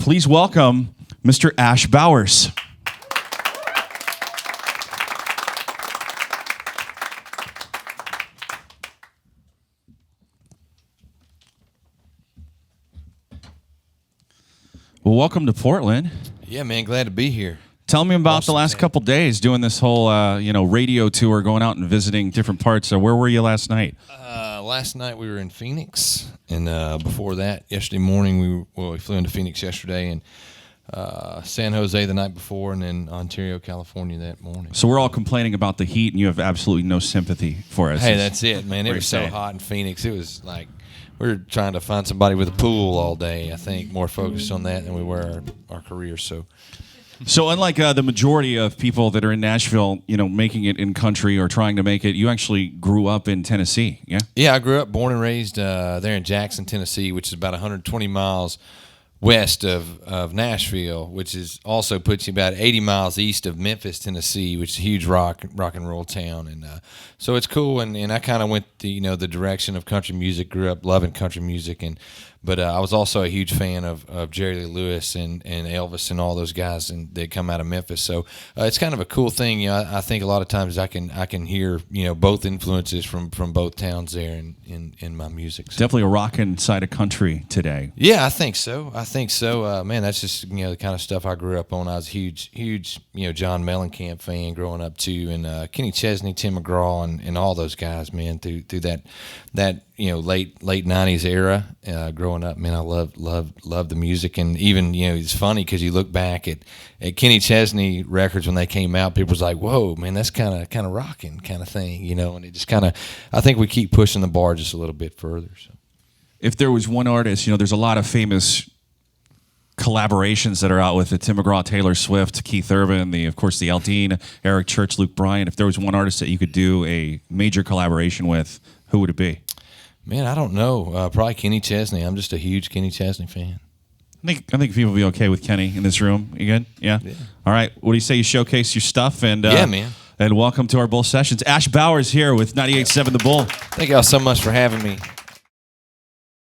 Please welcome Mr. Ash Bowers. Well, welcome to Portland. Yeah, man, glad to be here. Tell me about the last couple days doing this whole, radio tour, going out and visiting different parts. Where were you last night? Last night we were in Phoenix, and before that, yesterday morning we flew into Phoenix yesterday, and San Jose the night before, and then Ontario, California that morning. So we're all complaining about the heat, and you have absolutely no sympathy for us. Hey, that's it, man. It was so hot in Phoenix. It was like we were trying to find somebody with a pool all day. I think more focused on that than we were our careers. So unlike the majority of people that are in Nashville, making it in country or trying to make it, you actually grew up in Tennessee, yeah? Yeah, I grew up, born and raised there in Jackson, Tennessee, which is about 120 miles west of Nashville, which is also puts you about 80 miles east of Memphis, Tennessee, which is a huge rock and roll town. And so it's cool, and I kind of went the direction of country music, grew up loving country music, but I was also a huge fan of Jerry Lee Lewis and Elvis and all those guys, and they come out of Memphis. So it's kind of a cool thing. I think a lot of times I can hear both influences from both towns there in my music. So. Definitely a rockin' side of country today. Yeah, I think so. Man, that's just the kind of stuff I grew up on. I was a huge John Mellencamp fan growing up too, and Kenny Chesney, Tim McGraw, and all those guys, man, through that late 90s era. Growing up, man, I love the music, and even it's funny because you look back at Kenny Chesney records when they came out, people was like, "Whoa, man, that's kind of rocking kind of thing," and it just I think we keep pushing the bar just a little bit further. So. If there was one artist, there's a lot of famous collaborations that are out with it: Tim McGraw, Taylor Swift, Keith Urban, of course the Aldean, Eric Church, Luke Bryan. If there was one artist that you could do a major collaboration with, who would it be? Man, I don't know. Probably Kenny Chesney. I'm just a huge Kenny Chesney fan. I think people will be okay with Kenny in this room. You good? Yeah? All right. What do you say you showcase your stuff? And yeah, man. And welcome to our Bull Sessions. Ash Bowers here with 98.7 The Bull. Thank y'all so much for having me.